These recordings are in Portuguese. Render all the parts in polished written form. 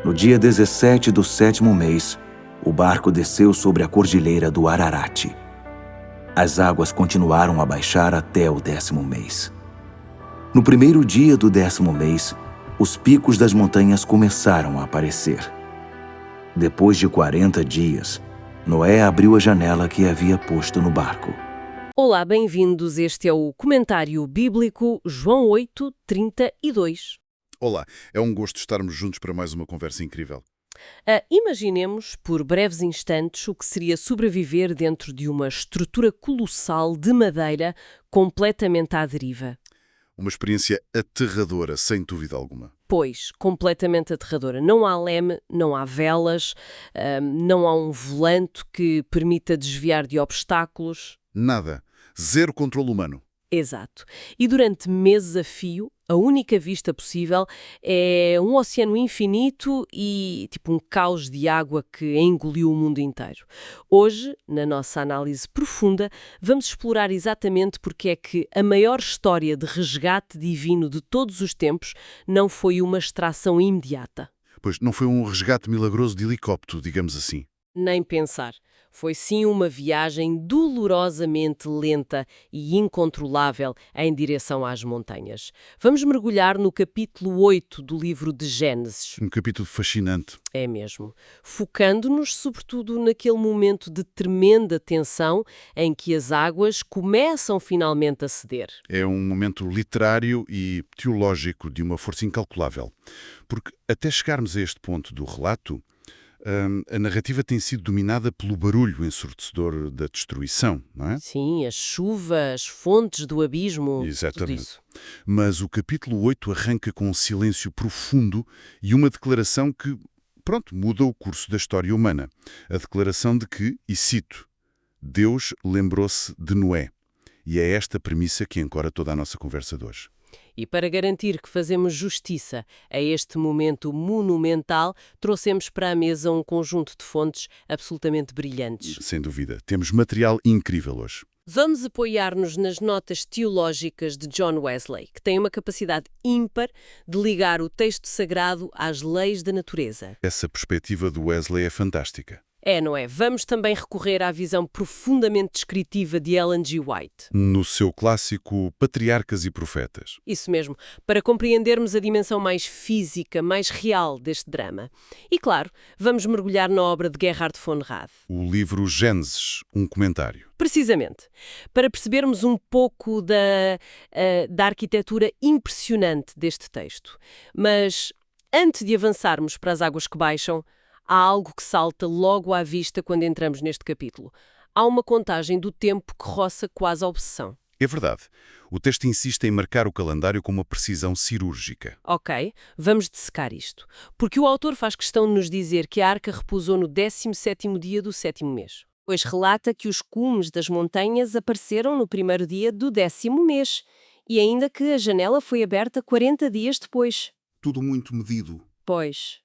No dia 17 do 7º mês, o barco desceu sobre a cordilheira do Ararat. As águas continuaram a baixar até o 10º mês. No primeiro dia do 10º mês, os picos das montanhas começaram a aparecer. Depois de 40 dias, Noé abriu a janela que havia posto no barco. Olá, bem-vindos. Este é o Comentário Bíblico, João 8, 32. Olá, é um gosto estarmos juntos para mais uma conversa incrível. Imaginemos, por breves instantes, o que seria sobreviver dentro de uma estrutura colossal de madeira completamente à deriva. Uma experiência aterradora, sem dúvida alguma. Pois, completamente aterradora. Não há leme, não há velas, não há um volante que permita desviar de obstáculos. Nada. Zero controle humano. Exato. E durante meses a fio, a única vista possível é um oceano infinito e tipo um caos de água que engoliu o mundo inteiro. Hoje, na nossa análise profunda, vamos explorar exatamente porque é que a maior história de resgate divino de todos os tempos não foi uma extração imediata. Pois não foi um resgate milagroso de helicóptero, digamos assim. Nem pensar. Foi sim uma viagem dolorosamente lenta e incontrolável em direção às montanhas. Vamos mergulhar no capítulo 8 do livro de Gênesis. Um capítulo fascinante. É mesmo. Focando-nos sobretudo naquele momento de tremenda tensão em que as águas começam finalmente a ceder. É um momento literário e teológico de uma força incalculável. Porque até chegarmos a este ponto do relato, a narrativa tem sido dominada pelo barulho ensurdecedor da destruição, não é? Sim, a chuva, as fontes do abismo, tudo Exatamente. isso. Mas o capítulo 8 arranca com um silêncio profundo e uma declaração que, muda o curso da história humana. A declaração de que, e cito, Deus lembrou-se de Noé. E é esta premissa que ancora toda a nossa conversa de hoje. E para garantir que fazemos justiça a este momento monumental, trouxemos para a mesa um conjunto de fontes absolutamente brilhantes. Sem dúvida. Temos material incrível hoje. Vamos apoiar-nos nas notas teológicas de John Wesley, que tem uma capacidade ímpar de ligar o texto sagrado às leis da natureza. Essa perspectiva do Wesley é fantástica. É, não é? Vamos também recorrer à visão profundamente descritiva de Ellen G. White. No seu clássico Patriarcas e Profetas. Isso mesmo, para compreendermos a dimensão mais física, mais real deste drama. E claro, vamos mergulhar na obra de Gerhard von Rad. O livro Gênesis, um comentário. Precisamente, para percebermos um pouco da arquitetura impressionante deste texto. Mas, antes de avançarmos para as águas que baixam, há algo que salta logo à vista quando entramos neste capítulo. Há uma contagem do tempo que roça quase a obsessão. É verdade. O texto insiste em marcar o calendário com uma precisão cirúrgica. Ok, vamos dissecar isto. Porque o autor faz questão de nos dizer que a arca repousou no 17º dia do 7º mês. Pois relata que os cumes das montanhas apareceram no primeiro dia do 10º mês. E ainda que a janela foi aberta 40 dias depois. Tudo muito medido. Pois.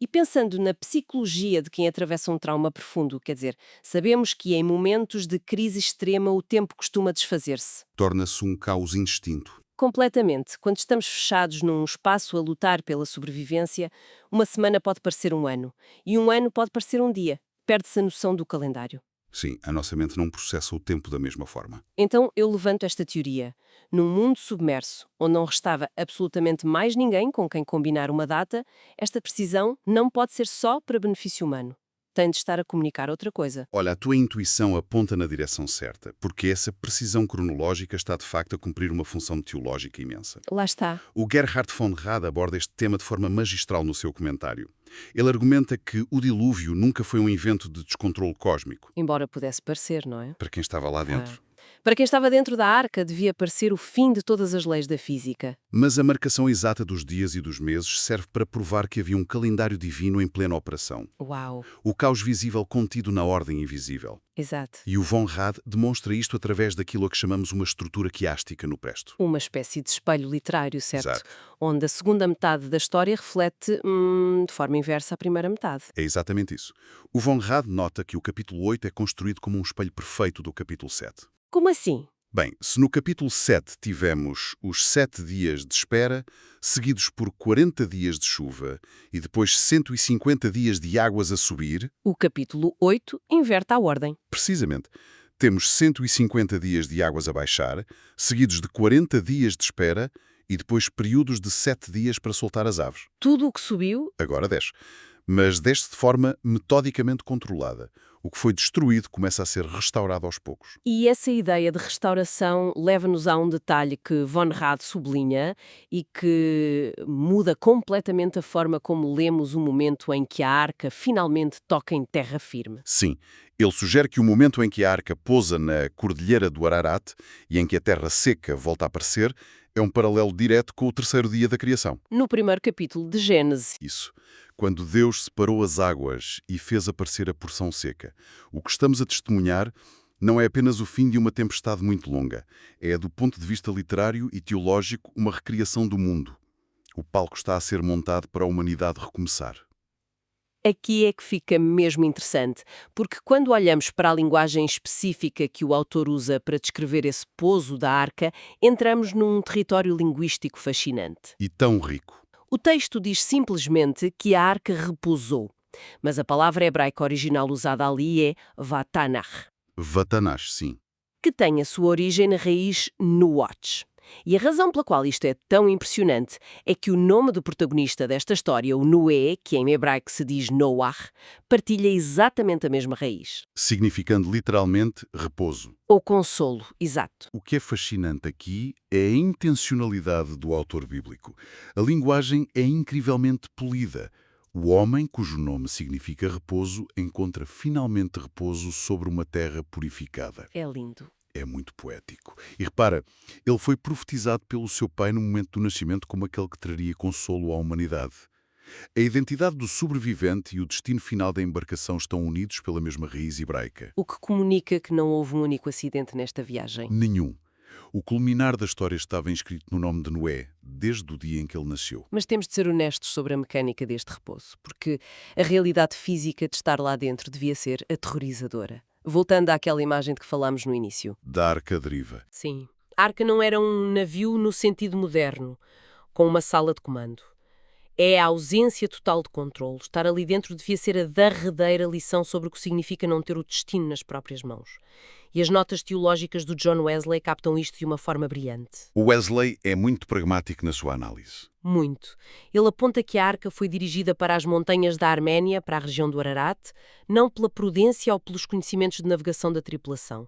E pensando na psicologia de quem atravessa um trauma profundo, quer dizer, sabemos que em momentos de crise extrema o tempo costuma desfazer-se. Torna-se um caos instinto. Completamente. Quando estamos fechados num espaço a lutar pela sobrevivência, uma semana pode parecer um ano. E um ano pode parecer um dia. Perde-se a noção do calendário. Sim, a nossa mente não processa o tempo da mesma forma. Então eu levanto esta teoria. Num mundo submerso, onde não restava absolutamente mais ninguém com quem combinar uma data, esta precisão não pode ser só para benefício humano. Tem de estar a comunicar outra coisa. Olha, a tua intuição aponta na direção certa, porque essa precisão cronológica está de facto a cumprir uma função teológica imensa. Lá está. O Gerhard von Rad aborda este tema de forma magistral no seu comentário. Ele argumenta que o dilúvio nunca foi um evento de descontrole cósmico. Embora pudesse parecer, não é? Para quem estava lá dentro. Para quem estava dentro da arca, devia parecer o fim de todas as leis da física. Mas a marcação exata dos dias e dos meses serve para provar que havia um calendário divino em plena operação. Uau! O caos visível contido na ordem invisível. Exato. E o von Rad demonstra isto através daquilo a que chamamos uma estrutura quiástica no presto. Uma espécie de espelho literário, certo? Exato. Onde a segunda metade da história reflete, de forma inversa, a primeira metade. É exatamente isso. O von Rad nota que o capítulo 8 é construído como um espelho perfeito do capítulo 7. Como assim? Bem, se no capítulo 7 tivemos os 7 dias de espera, seguidos por 40 dias de chuva e depois 150 dias de águas a subir, O capítulo 8 inverte a ordem. precisamente, temos 150 dias de águas a baixar, seguidos de 40 dias de espera e depois períodos de 7 dias para soltar as aves. Tudo o que subiu, Agora desce. Mas desce de forma metodicamente controlada. O que foi destruído começa a ser restaurado aos poucos. e essa ideia de restauração leva-nos a um detalhe que Von Rad sublinha e que muda completamente a forma como lemos o momento em que a arca finalmente toca em terra firme. Sim, ele sugere que o momento em que a arca pousa na cordilheira do Ararat e em que a terra seca volta a aparecer é um paralelo direto com o terceiro dia da criação. No primeiro capítulo de Gênesis, Isso. Quando Deus separou as águas e fez aparecer a porção seca. O que estamos a testemunhar não é apenas o fim de uma tempestade muito longa. É, do ponto de vista literário e teológico, uma recriação do mundo. O palco está a ser montado para a humanidade recomeçar. aqui é que fica mesmo interessante, porque quando olhamos para a linguagem específica que o autor usa para descrever esse pouso da arca, entramos num território linguístico fascinante. E tão rico. O texto diz simplesmente que a arca repousou, mas a palavra hebraica original usada ali é vatanach, Vatanash, sim. que tem a sua origem na raiz nuach. E a razão pela qual isto é tão impressionante é que o nome do protagonista desta história, o Noé, que em hebraico se diz Noach, partilha exatamente a mesma raiz. Significando literalmente repouso. Ou consolo, exato. O que é fascinante aqui é a intencionalidade do autor bíblico. A linguagem é incrivelmente polida. O homem, cujo nome significa repouso, encontra finalmente repouso sobre uma terra purificada. É lindo. É muito poético. E repara, ele foi profetizado pelo seu pai no momento do nascimento como aquele que traria consolo à humanidade. A identidade do sobrevivente e o destino final da embarcação estão unidos pela mesma raiz hebraica. O que comunica que não houve um único acidente nesta viagem. Nenhum. O culminar da história estava inscrito no nome de Noé, desde o dia em que ele nasceu. Mas temos de ser honestos sobre a mecânica deste repouso, porque a realidade física de estar lá dentro devia ser aterrorizadora. Voltando àquela imagem de que falámos no início. Da arca à deriva. Sim. A arca não era um navio no sentido moderno, com uma sala de comando. É a ausência total de controle. Estar ali dentro devia ser a derradeira lição sobre o que significa não ter o destino nas próprias mãos. E as notas teológicas do John Wesley captam isto de uma forma brilhante. O Wesley é muito pragmático na sua análise. Muito. Ele aponta que a arca foi dirigida para as montanhas da Arménia, para a região do Ararat, não pela prudência ou pelos conhecimentos de navegação da tripulação,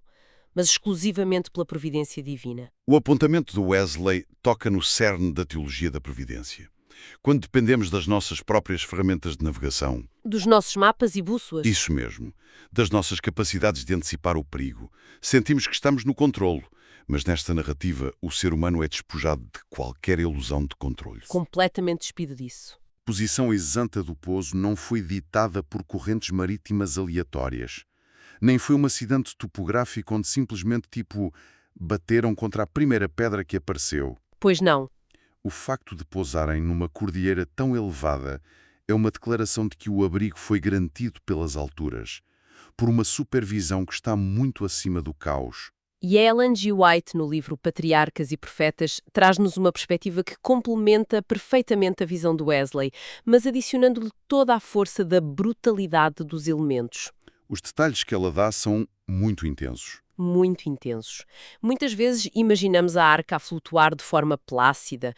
mas exclusivamente pela providência divina. O apontamento do Wesley toca no cerne da teologia da providência. Quando dependemos das nossas próprias ferramentas de navegação, Dos nossos mapas e bússolas. isso mesmo, das nossas capacidades de antecipar o perigo, sentimos que estamos no controlo, mas nesta narrativa o ser humano é despojado de qualquer ilusão de controle. Completamente despido disso. A posição exanta do pouso não foi ditada por correntes marítimas aleatórias, nem foi um acidente topográfico onde simplesmente, bateram contra a primeira pedra que apareceu. Pois não. O facto de pousarem numa cordilheira tão elevada é uma declaração de que o abrigo foi garantido pelas alturas, por uma supervisão que está muito acima do caos. E Ellen G. White, no livro Patriarcas e Profetas, traz-nos uma perspectiva que complementa perfeitamente a visão do Wesley, mas adicionando-lhe toda a força da brutalidade dos elementos. Os detalhes que ela dá são muito intensos. Muito intensos. Muitas vezes imaginamos a arca a flutuar de forma plácida,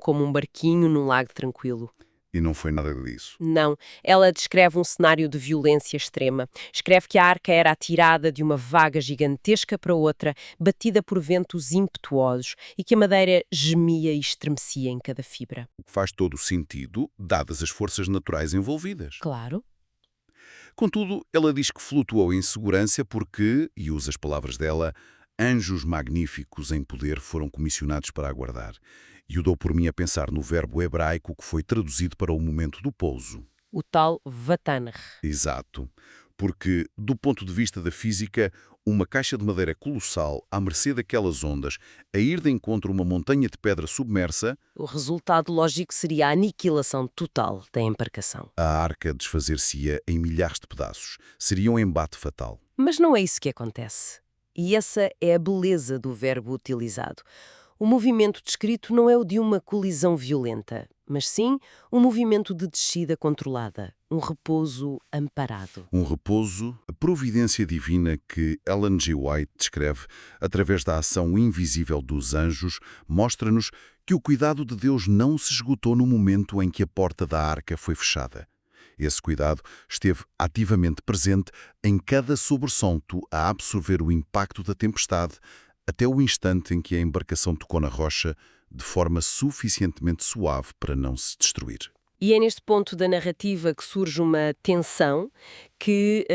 como um barquinho num lago tranquilo. E não foi nada disso. Não, ela descreve um cenário de violência extrema. Escreve que a arca era atirada de uma vaga gigantesca para outra, batida por ventos impetuosos, e que a madeira gemia e estremecia em cada fibra. O que faz todo o sentido, dadas as forças naturais envolvidas. Claro. Contudo, ela diz que flutuou em segurança porque, e usa as palavras dela, anjos magníficos em poder foram comissionados para aguardar. E o dou por mim a pensar no verbo hebraico que foi traduzido para o momento do pouso. O tal Vatanach. Exato. Porque, do ponto de vista da física, uma caixa de madeira colossal, à mercê daquelas ondas, a ir de encontro a uma montanha de pedra submersa, O resultado lógico seria a aniquilação total da embarcação. a arca desfazer-se-ia em milhares de pedaços. Seria um embate fatal. Mas não é isso que acontece. E essa é a beleza do verbo utilizado. O movimento descrito não é o de uma colisão violenta, mas sim um movimento de descida controlada, um repouso amparado. Um repouso, a providência divina que Ellen G. White descreve através da ação invisível dos anjos, mostra-nos que o cuidado de Deus não se esgotou no momento em que a porta da arca foi fechada. Esse cuidado esteve ativamente presente em cada sobressalto a absorver o impacto da tempestade, até o instante em que a embarcação tocou na rocha de forma suficientemente suave para não se destruir. E é neste ponto da narrativa que surge uma tensão que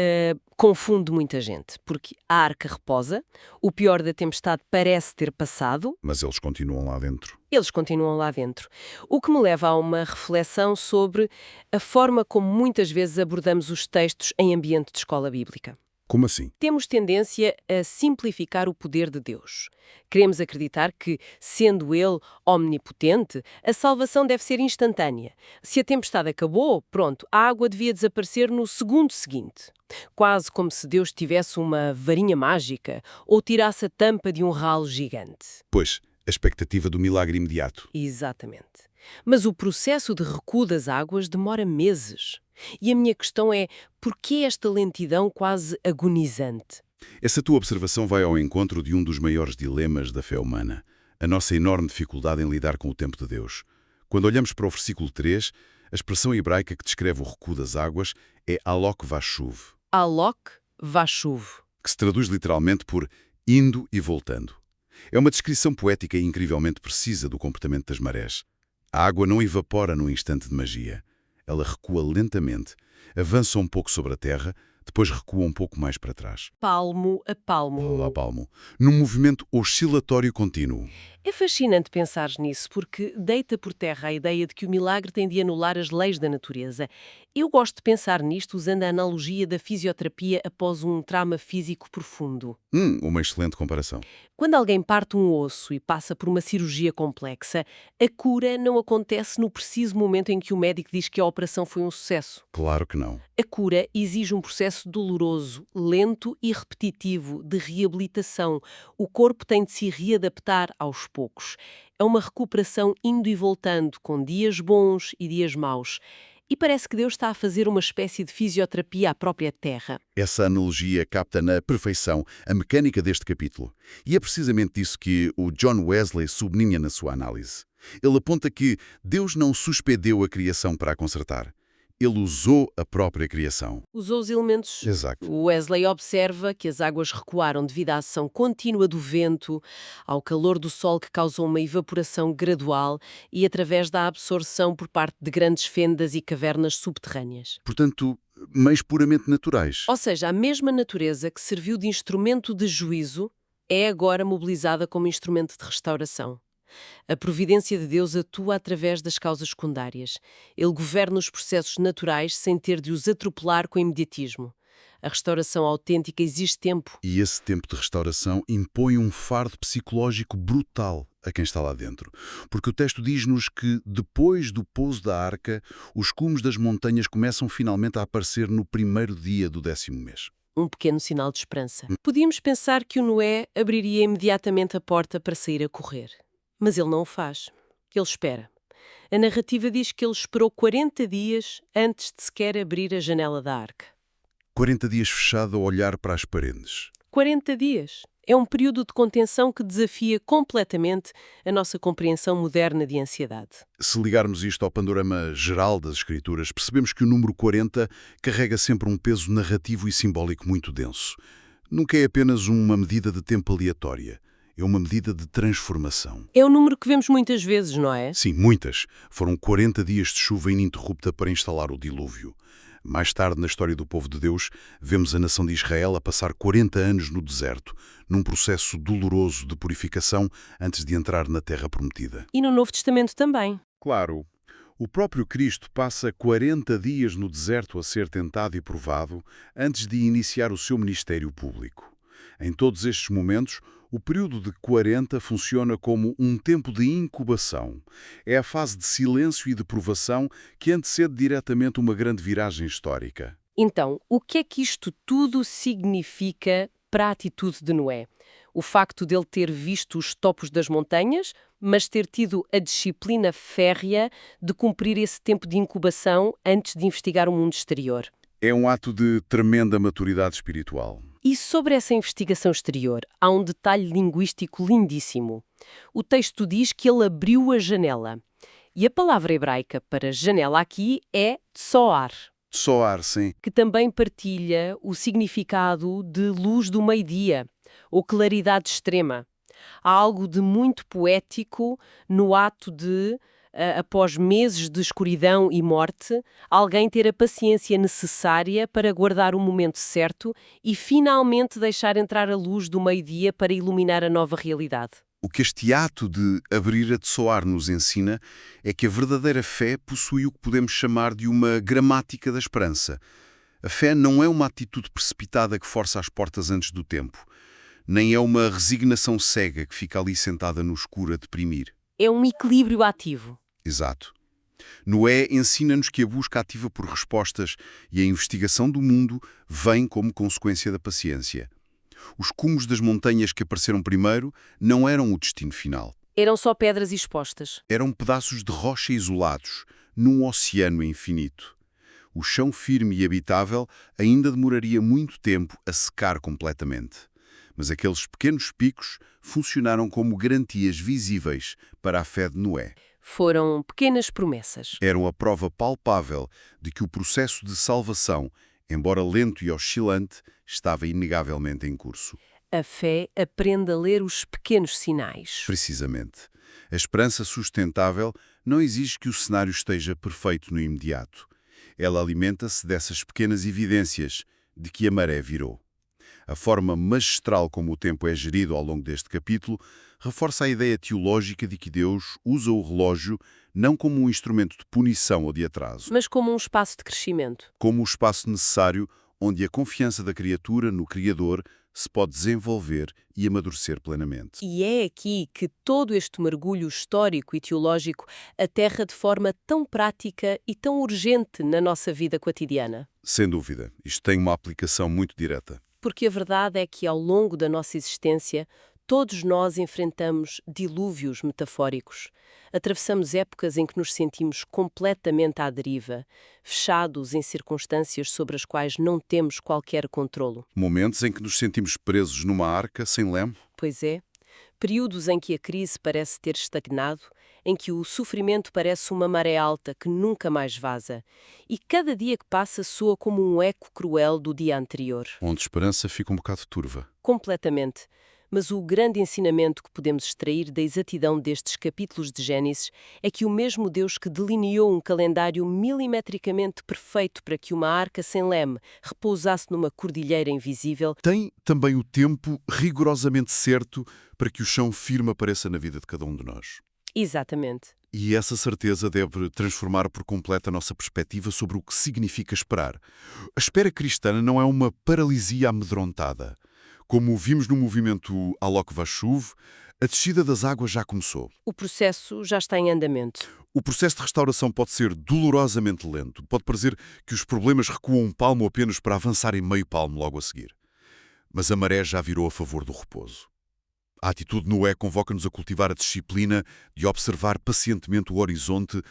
confunde muita gente, porque a arca reposa, o pior da tempestade parece ter passado. Mas eles continuam lá dentro. Eles continuam lá dentro. O que me leva a uma reflexão sobre a forma como muitas vezes abordamos os textos em ambiente de escola bíblica. Como assim? Temos tendência a simplificar o poder de Deus. Queremos acreditar que, sendo Ele omnipotente, a salvação deve ser instantânea. Se a tempestade acabou, pronto, a água devia desaparecer no segundo seguinte. Quase como se Deus tivesse uma varinha mágica ou tirasse a tampa de um ralo gigante. Pois, a expectativa do milagre imediato. Exatamente. Mas o processo de recuo das águas demora meses. E a minha questão é, por que esta lentidão quase agonizante? Essa tua observação vai ao encontro de um dos maiores dilemas da fé humana, a nossa enorme dificuldade em lidar com o tempo de Deus. Quando olhamos para o versículo 3, a expressão hebraica que descreve o recuo das águas é alok vashuv, Alok vashuv. que se traduz literalmente por indo e voltando. É uma descrição poética e incrivelmente precisa do comportamento das marés. A água não evapora num instante de magia. Ela recua lentamente, avança um pouco sobre a terra, depois recua um pouco mais para trás. Palmo a palmo. Lá, palmo. Num movimento oscilatório contínuo. É fascinante pensar nisso, porque deita por terra a ideia de que o milagre tem de anular as leis da natureza. Eu gosto de pensar nisto usando a analogia da fisioterapia após um trauma físico profundo. Uma excelente comparação. Quando alguém parte um osso e passa por uma cirurgia complexa, a cura não acontece no preciso momento em que o médico diz que a operação foi um sucesso. Claro que não. A cura exige um processo doloroso, lento e repetitivo de reabilitação. O corpo tem de se readaptar aos poucos. É uma recuperação indo e voltando, com dias bons e dias maus. E parece que Deus está a fazer uma espécie de fisioterapia à própria terra. Essa analogia capta na perfeição a mecânica deste capítulo. E é precisamente isso que o John Wesley sublinha na sua análise. Ele aponta que Deus não suspendeu a criação para a consertar. Ele usou a própria criação. Usou os elementos. Exato. O Wesley observa que as águas recuaram devido à ação contínua do vento, ao calor do sol que causou uma evaporação gradual e através da absorção por parte de grandes fendas e cavernas subterrâneas. Portanto, meios puramente naturais. Ou seja, a mesma natureza que serviu de instrumento de juízo é agora mobilizada como instrumento de restauração. A providência de Deus atua através das causas secundárias. Ele governa os processos naturais sem ter de os atropelar com imediatismo. A restauração autêntica exige tempo. E esse tempo de restauração impõe um fardo psicológico brutal a quem está lá dentro. Porque o texto diz-nos que, depois do pouso da arca, os cumes das montanhas começam finalmente a aparecer no primeiro dia do 10º mês. Um pequeno sinal de esperança. Podíamos pensar que o Noé abriria imediatamente a porta para sair a correr. Mas ele não o faz. Ele espera. A narrativa diz que ele esperou 40 dias antes de sequer abrir a janela da arca. 40 dias fechado a olhar para as paredes. 40 dias. É um período de contenção que desafia completamente a nossa compreensão moderna de ansiedade. Se ligarmos isto ao panorama geral das Escrituras, percebemos que o número 40 carrega sempre um peso narrativo e simbólico muito denso. Nunca é apenas uma medida de tempo aleatória. É uma medida de transformação. É um número que vemos muitas vezes, não é? Sim, muitas. Foram 40 dias de chuva ininterrupta para instalar o dilúvio. Mais tarde, na história do povo de Deus, vemos a nação de Israel a passar 40 anos no deserto, num processo doloroso de purificação antes de entrar na Terra Prometida. E no Novo Testamento também. Claro. O próprio Cristo passa 40 dias no deserto a ser tentado e provado antes de iniciar o seu ministério público. Em todos estes momentos, o período de 40 funciona como um tempo de incubação. É a fase de silêncio e de provação que antecede diretamente uma grande viragem histórica. Então, o que é que isto tudo significa para a atitude de Noé. O facto dele ter visto os topos das montanhas, mas ter tido a disciplina férrea de cumprir esse tempo de incubação antes de investigar o mundo exterior. É um ato de tremenda maturidade espiritual. E sobre essa investigação exterior, há um detalhe linguístico lindíssimo. O texto diz que ele abriu a janela. E a palavra hebraica para janela aqui é tsoar, Soar, sim. que também partilha o significado de luz do meio-dia, ou claridade extrema. Há algo de muito poético no ato de, após meses de escuridão e morte, alguém ter a paciência necessária para guardar o momento certo e finalmente deixar entrar a luz do meio-dia para iluminar a nova realidade. O que este ato de abrir a Tsoar nos ensina é que a verdadeira fé possui o que podemos chamar de uma gramática da esperança. A fé não é uma atitude precipitada que força as portas antes do tempo, nem é uma resignação cega que fica ali sentada no escuro a deprimir. É um equilíbrio ativo. Exato. Noé ensina-nos que a busca ativa por respostas e a investigação do mundo vem como consequência da paciência. Os cumes das montanhas que apareceram primeiro não eram o destino final. Eram só pedras expostas. Eram pedaços de rocha isolados, num oceano infinito. O chão firme e habitável ainda demoraria muito tempo a secar completamente. Mas aqueles pequenos picos funcionaram como garantias visíveis para a fé de Noé. Foram pequenas promessas. Eram a prova palpável de que o processo de salvação, embora lento e oscilante, estava inegavelmente em curso. A fé aprende a ler os pequenos sinais. Precisamente. A esperança sustentável não exige que o cenário esteja perfeito no imediato. Ela alimenta-se dessas pequenas evidências de que a maré virou. A forma magistral como o tempo é gerido ao longo deste capítulo reforça a ideia teológica de que Deus usa o relógio não como um instrumento de punição ou de atraso, Mas como um espaço de crescimento. como o espaço necessário onde a confiança da criatura no Criador se pode desenvolver e amadurecer plenamente. E é aqui que todo este mergulho histórico e teológico aterra de forma tão prática e tão urgente na nossa vida cotidiana. Sem dúvida, isto tem uma aplicação muito direta. Porque a verdade é que ao longo da nossa existência, todos nós enfrentamos dilúvios metafóricos. Atravessamos épocas em que nos sentimos completamente à deriva, fechados em circunstâncias sobre as quais não temos qualquer controlo. Momentos em que nos sentimos presos numa arca sem leme. Pois é, períodos em que a crise parece ter estagnado, em que o sofrimento parece uma maré alta que nunca mais vaza, e cada dia que passa soa como um eco cruel do dia anterior. Onde a esperança fica um bocado turva. Completamente. Mas o grande ensinamento que podemos extrair da exatidão destes capítulos de Gênesis é que o mesmo Deus que delineou um calendário milimetricamente perfeito para que uma arca sem leme repousasse numa cordilheira invisível, Tem também o tempo rigorosamente certo para que o chão firme apareça na vida de cada um de nós. exatamente. E essa certeza deve transformar por completo a nossa perspectiva sobre o que significa esperar. A espera cristã não é uma paralisia amedrontada. Como vimos no movimento Alok Vashuv, a descida das águas já começou. O processo já está em andamento. O processo de restauração pode ser dolorosamente lento. Pode parecer que os problemas recuam um palmo apenas para avançarem meio palmo logo a seguir. Mas a maré já virou a favor do repouso. A atitude de Noé convoca-nos a cultivar a disciplina de observar pacientemente o horizonte,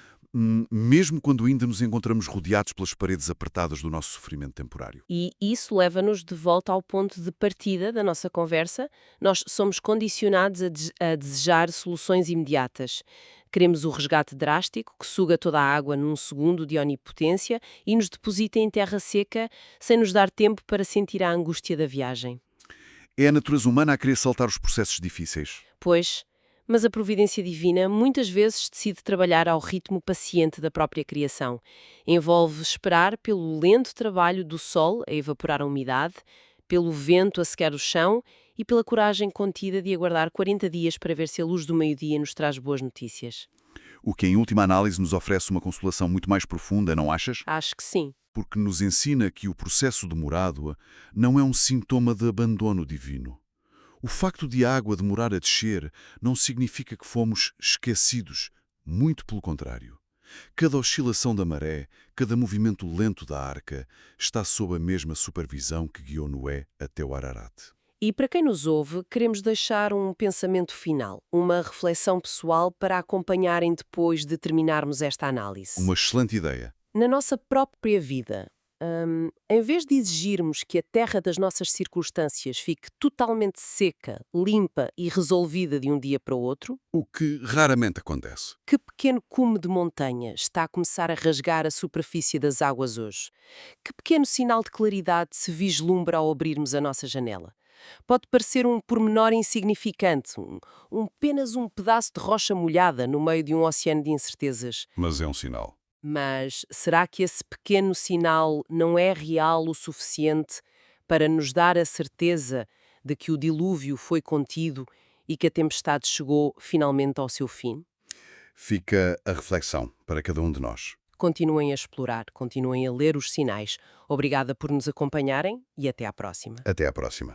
mesmo quando ainda nos encontramos rodeados pelas paredes apertadas do nosso sofrimento temporário. E isso leva-nos de volta ao ponto de partida da nossa conversa. Nós somos condicionados a desejar soluções imediatas. Queremos o resgate drástico, que suga toda a água num segundo de onipotência e nos deposita em terra seca, sem nos dar tempo para sentir a angústia da viagem. É a natureza humana a querer saltar os processos difíceis. Pois, mas a providência divina muitas vezes decide trabalhar ao ritmo paciente da própria criação. Envolve esperar pelo lento trabalho do sol a evaporar a umidade, pelo vento a secar o chão e pela coragem contida de aguardar 40 dias para ver se a luz do meio-dia nos traz boas notícias. O que, em última análise, nos oferece uma consolação muito mais profunda, não achas? Acho que sim. Porque nos ensina que o processo demorado não é um sintoma de abandono divino. O facto de a água demorar a descer não significa que fomos esquecidos, muito pelo contrário. Cada oscilação da maré, cada movimento lento da arca, está sob a mesma supervisão que guiou Noé até o Ararat. E para quem nos ouve, queremos deixar um pensamento final, uma reflexão pessoal para acompanharem depois de terminarmos esta análise. Uma excelente ideia. Na nossa própria vida, em vez de exigirmos que a terra das nossas circunstâncias fique totalmente seca, limpa e resolvida de um dia para o outro, O que raramente acontece. que pequeno cume de montanha está a começar a rasgar a superfície das águas hoje? Que pequeno sinal de claridade se vislumbra ao abrirmos a nossa janela? Pode parecer um pormenor insignificante, apenas um pedaço de rocha molhada no meio de um oceano de incertezas. Mas é um sinal. Mas será que esse pequeno sinal não é real o suficiente para nos dar a certeza de que o dilúvio foi contido e que a tempestade chegou finalmente ao seu fim? Fica a reflexão para cada um de nós. Continuem a explorar, continuem a ler os sinais. Obrigada por nos acompanharem e até à próxima. Até à próxima.